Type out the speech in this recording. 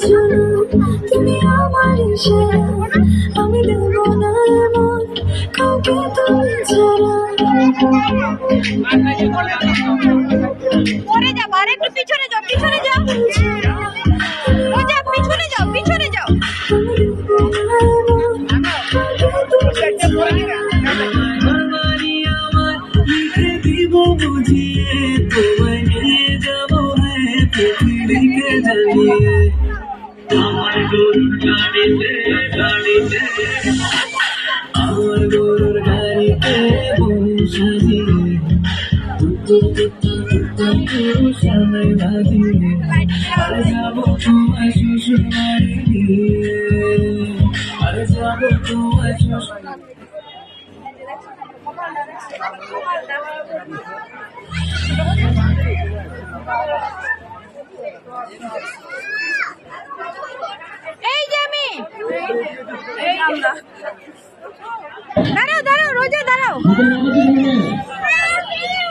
জানো তুমি আমার ইশারা, আমি দেব না এমন কাউকে তুমি ছাড়া। পরে যাও, আর একটু পিছনে যাও, পিছনে যাও, পিছনে যাও, পিছনে যাও। আমার গরুর গাড়িতে গাড়িতে, আমার গরুর গাড়িতে বসাজিয়ে সামনে বাজিয়ে আর যাবো তোমার শ্বশুর বাড়ি নিয়ে, আর যাবো তোমার শ্বশুর। এই যে আমি, দাঁড়াও দাঁড়াও, রোজা দাঁড়াও।